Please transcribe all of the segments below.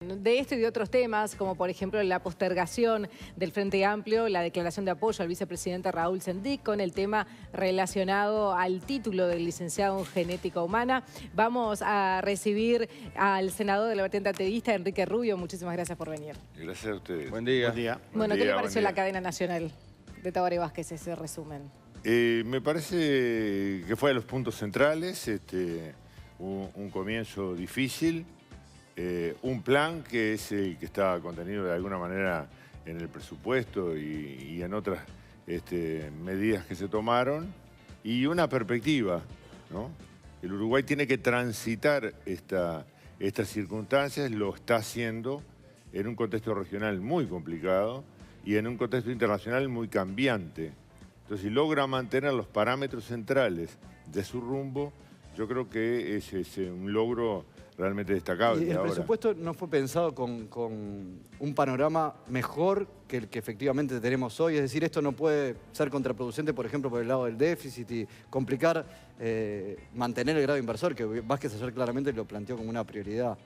De esto y de otros temas, como por ejemplo la postergación del Frente Amplio, la declaración de apoyo al vicepresidente Raúl Sendic con el tema relacionado al título del licenciado en genética humana. Vamos a recibir al senador de la vertiente ateísta, Enrique Rubio. Muchísimas gracias por venir. Gracias a ustedes. Buen día. Buen día. Bueno, ¿qué le pareció la cadena nacional de Tabaré Vázquez, ese resumen? Me parece que fue a los puntos centrales, un comienzo difícil, un plan que es el que está contenido de alguna manera en el presupuesto y en otras medidas que se tomaron, y una perspectiva, ¿no? El Uruguay tiene que transitar estas circunstancias, lo está haciendo en un contexto regional muy complicado y en un contexto internacional muy cambiante. Entonces, si logra mantener los parámetros centrales de su rumbo, yo creo que es un logro realmente destacable. Y el presupuesto no fue pensado con un panorama mejor que el que efectivamente tenemos hoy. Es decir, esto no puede ser contraproducente, por ejemplo, por el lado del déficit y complicar mantener el grado inversor, que Vázquez ayer claramente lo planteó como una prioridad.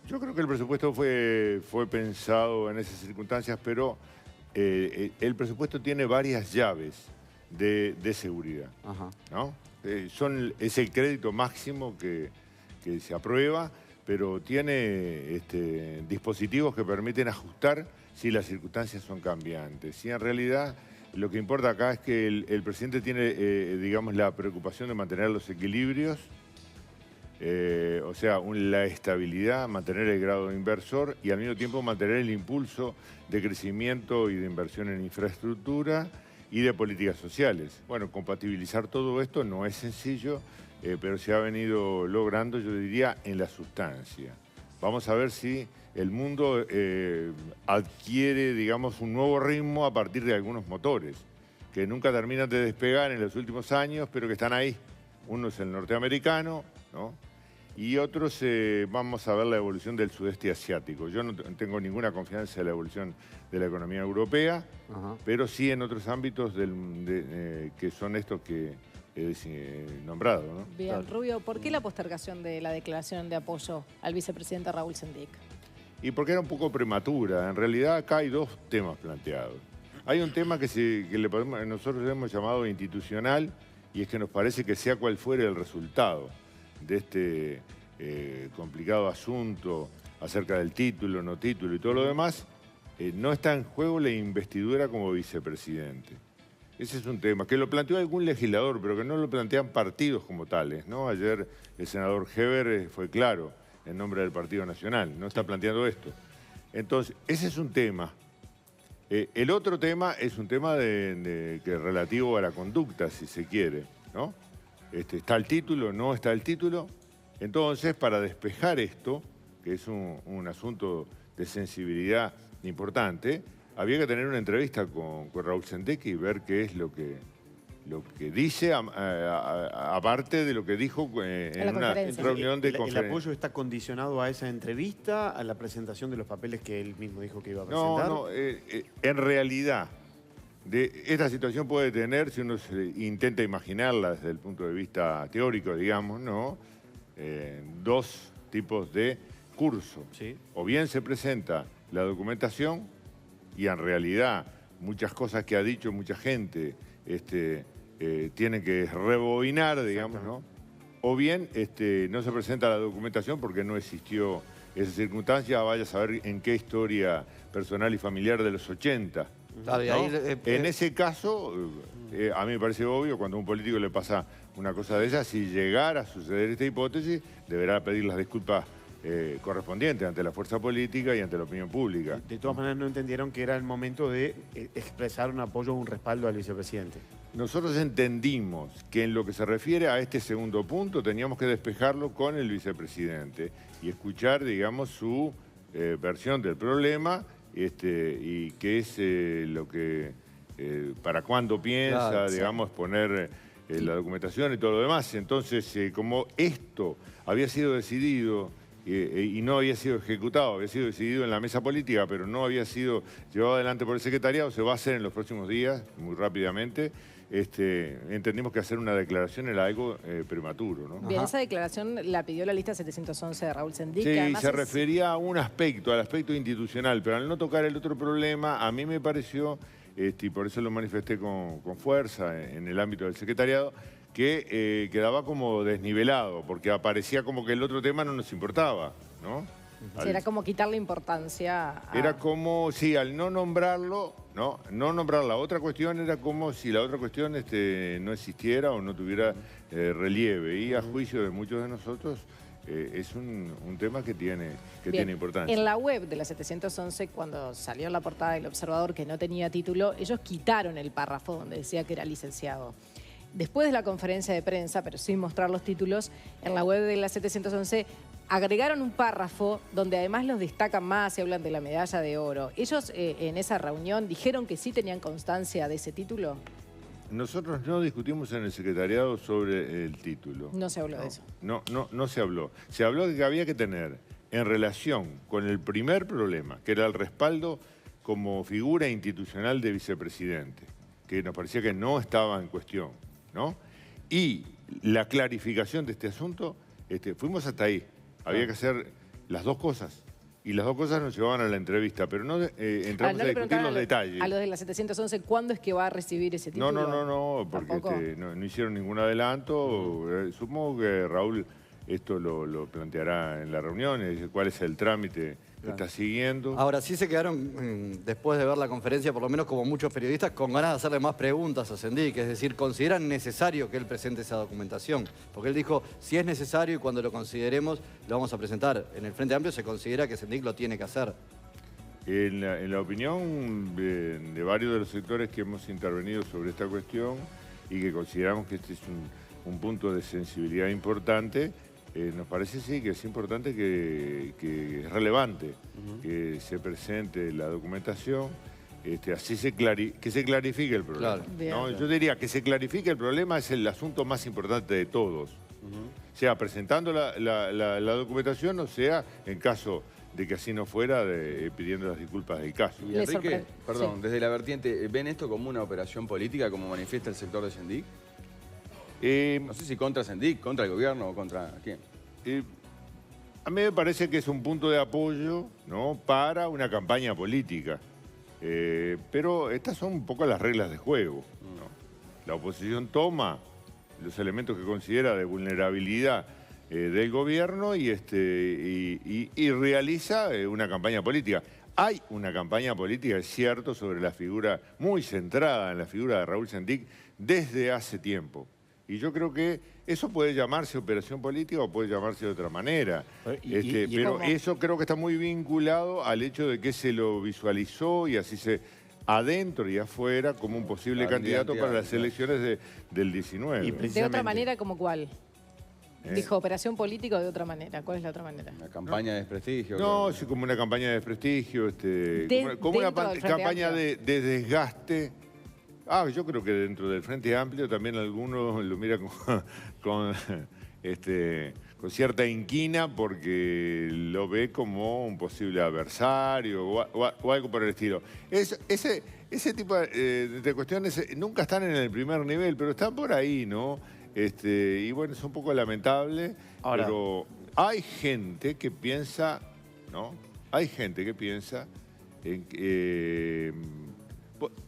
Yo creo que el presupuesto fue pensado en esas circunstancias, pero el presupuesto tiene varias llaves de seguridad. Ajá. ¿No? Es el crédito máximo que se aprueba, pero tiene dispositivos que permiten ajustar si las circunstancias son cambiantes. Y en realidad lo que importa acá es que el presidente tiene, digamos, la preocupación de mantener los equilibrios, o sea, la estabilidad, mantener el grado inversor y al mismo tiempo mantener el impulso de crecimiento y de inversión en infraestructura y de políticas sociales. Bueno, compatibilizar todo esto no es sencillo, pero se ha venido logrando, yo diría, en la sustancia. Vamos a ver si el mundo adquiere, digamos, un nuevo ritmo a partir de algunos motores, que nunca terminan de despegar en los últimos años, pero que están ahí. Uno es el norteamericano, ¿no? Y otros, vamos a ver la evolución del sudeste asiático. Yo no tengo ninguna confianza en la evolución de la economía europea, pero sí en otros ámbitos que son estos que he nombrado, ¿no? Bien, Claro. Rubio, ¿por qué la postergación de la declaración de apoyo al vicepresidente Raúl Sendic? Y porque era un poco prematura. En realidad acá hay dos temas planteados. Hay un tema que nosotros hemos llamado institucional, y es que nos parece que sea cual fuere el resultado de este complicado asunto acerca del título, no título y todo lo demás, no está en juego la investidura como vicepresidente. Ese es un tema que lo planteó algún legislador, pero que no lo plantean partidos como tales, ¿no? Ayer el senador Heber fue claro en nombre del Partido Nacional, no está planteando esto. Entonces, ese es un tema. El otro tema es un tema que es relativo a la conducta, si se quiere, ¿no? ¿Está el título? ¿No está el título? Entonces, para despejar esto, que es un asunto de sensibilidad importante, había que tener una entrevista con Raúl Sendic y ver qué es lo que dice, aparte de lo que dijo en una reunión de conferencia. ¿El apoyo está condicionado a esa entrevista, a la presentación de los papeles que él mismo dijo que iba a presentar? No, en realidad, esta situación puede tener, si uno intenta imaginarla desde el punto de vista teórico, digamos, ¿no? Dos tipos de curso. Sí. O bien se presenta la documentación y en realidad muchas cosas que ha dicho mucha gente tienen que rebobinar, digamos, ¿no? O bien no se presenta la documentación porque no existió esa circunstancia, vaya a saber en qué historia personal y familiar de los 80. Claro, y ¿no? ahí, En ese caso, a mí me parece obvio, cuando a un político le pasa una cosa de esas, si llegara a suceder esta hipótesis, deberá pedir las disculpas correspondientes ante la fuerza política y ante la opinión pública. De todas maneras, no entendieron que era el momento de expresar un apoyo o un respaldo al vicepresidente. Nosotros entendimos que en lo que se refiere a este segundo punto teníamos que despejarlo con el vicepresidente y escuchar, digamos, su versión del problema y qué es lo que, para cuándo piensa, Claro, digamos, poner la documentación y todo lo demás. Entonces, como esto había sido decidido y no había sido ejecutado, había sido decidido en la mesa política, pero no había sido llevado adelante por el secretariado, se va a hacer en los próximos días, muy rápidamente. Entendimos que hacer una declaración era algo prematuro, ¿no? Bien, esa declaración la pidió la lista 711 de Raúl Sendic. Sí, se refería a un aspecto, al aspecto institucional, pero al no tocar el otro problema, a mí me pareció, y por eso lo manifesté con fuerza en el ámbito del secretariado, que quedaba como desnivelado, porque aparecía como que el otro tema no nos importaba, ¿no? Sí, era como quitarle importancia a... Era como, sí, al no nombrarlo, no nombrar la otra cuestión, era como si la otra cuestión no existiera o no tuviera relieve. Y a juicio de muchos de nosotros es un tema que tiene importancia. En la web de la 711, cuando salió la portada del Observador que no tenía título, ellos quitaron el párrafo donde decía que era licenciado. Después de la conferencia de prensa, pero sin mostrar los títulos, en la web de la 711 agregaron un párrafo donde además los destacan más y hablan de la medalla de oro. ¿Ellos en esa reunión dijeron que sí tenían constancia de ese título? Nosotros no discutimos en el secretariado sobre el título. No se habló de eso. No se habló. Se habló de que había que tener, en relación con el primer problema, que era el respaldo como figura institucional de vicepresidente, que nos parecía que no estaba en cuestión, ¿no? Y la clarificación de este asunto, fuimos hasta ahí. Había que hacer las dos cosas. Y las dos cosas nos llevaban a la entrevista, pero no entramos a discutir los detalles. A los de la 711, ¿cuándo es que va a recibir ese título? No, porque no hicieron ningún adelanto. Supongo que Raúl esto lo planteará en la reunión, cuál es el trámite que está siguiendo. Ahora, sí se quedaron, después de ver la conferencia, por lo menos como muchos periodistas, con ganas de hacerle más preguntas a Sendic. Es decir, consideran necesario que él presente esa documentación. Porque él dijo, si es necesario y cuando lo consideremos, lo vamos a presentar. En el Frente Amplio se considera que Sendic lo tiene que hacer. En la opinión de varios de los sectores que hemos intervenido sobre esta cuestión y que consideramos que este es un punto de sensibilidad importante, nos parece sí que es importante que es relevante que se presente la documentación, así que se clarifique el problema. Claro. ¿No? Yo diría que se clarifique el problema es el asunto más importante de todos. Sea presentando la documentación, o sea, en caso de que así no fuera, pidiendo las disculpas del caso. Y Enrique, perdón, desde la vertiente, ¿ven esto como una operación política, como manifiesta el sector de Sendic? No sé si contra Sendic, contra el gobierno o contra quién. A mí me parece que es un punto de apoyo, ¿no?, para una campaña política. Pero estas son un poco las reglas de juego, ¿no? La oposición toma los elementos que considera de vulnerabilidad del gobierno y realiza una campaña política. Hay una campaña política, es cierto, sobre la figura, muy centrada en la figura de Raúl Sendic desde hace tiempo. Y yo creo que eso puede llamarse operación política o puede llamarse de otra manera. Pero eso creo que está muy vinculado al hecho de que se lo visualizó y así adentro y afuera como un posible candidato para las elecciones del 19. ¿De otra manera como cuál? Dijo operación política o de otra manera. ¿Cuál es la otra manera? Una campaña de desprestigio. No, sí, como una campaña de desprestigio, como una campaña de desgaste. Yo creo que dentro del Frente Amplio también algunos lo miran con cierta inquina porque lo ve como un posible adversario o algo por el estilo. Ese tipo de cuestiones nunca están en el primer nivel, pero están por ahí, ¿no? Y bueno, es un poco lamentable, pero hay gente que piensa, ¿no? Hay gente que piensa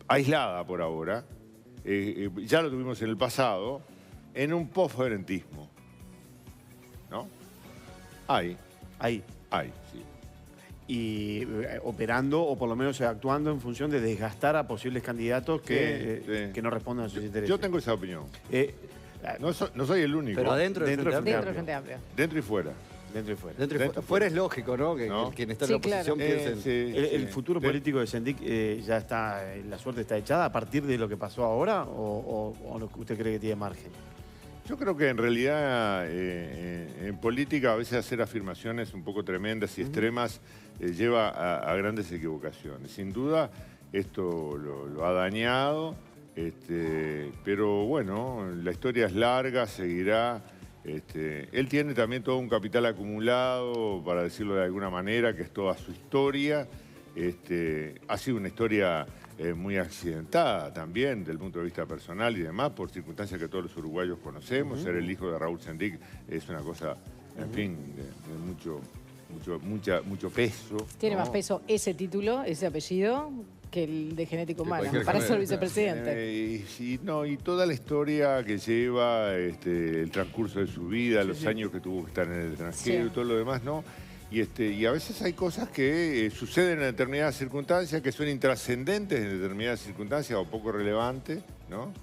aislada por ahora, ya lo tuvimos en el pasado, en un posferentismo, ¿no? Hay, sí. Y operando, o por lo menos actuando en función de desgastar a posibles candidatos que no respondan a sus intereses. Yo tengo esa opinión. No soy el único. Pero adentro del Frente Amplio. Dentro y fuera. Dentro y fuera. Dentro y fuera es lógico, ¿no? Que quien está en la oposición piense... ¿El futuro político de Sendic ya está, la suerte está echada a partir de lo que pasó ahora o usted cree que tiene margen? Yo creo que en realidad en política a veces hacer afirmaciones un poco tremendas y extremas lleva a grandes equivocaciones. Sin duda esto lo ha dañado, pero bueno, la historia es larga, seguirá. Él tiene también todo un capital acumulado, para decirlo de alguna manera, que es toda su historia. Ha sido una historia muy accidentada también, desde el punto de vista personal y demás, por circunstancias que todos los uruguayos conocemos. Ser el hijo de Raúl Sendic es una cosa, en fin, de mucho peso. Tiene ¿no? más peso ese título, ese apellido, que el de genética humana, para ser vicepresidente. Y toda la historia que lleva, el transcurso de su vida, los años que tuvo que estar en el extranjero y todo lo demás, ¿no? Y a veces hay cosas que suceden en determinadas circunstancias, que son intrascendentes en determinadas circunstancias o poco relevantes, ¿no?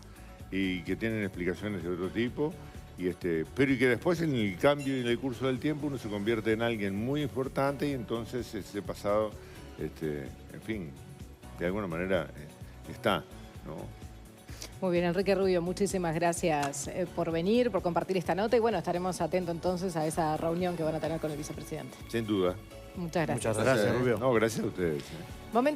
Y que tienen explicaciones de otro tipo. Pero que después en el cambio y en el curso del tiempo uno se convierte en alguien muy importante y entonces ese pasado, en fin, de alguna manera está, ¿no? Muy bien, Enrique Rubio, muchísimas gracias por venir, por compartir esta nota y bueno, estaremos atentos entonces a esa reunión que van a tener con el vicepresidente. Sin duda. Muchas gracias. Muchas gracias, Rubio. No, gracias a ustedes. Momento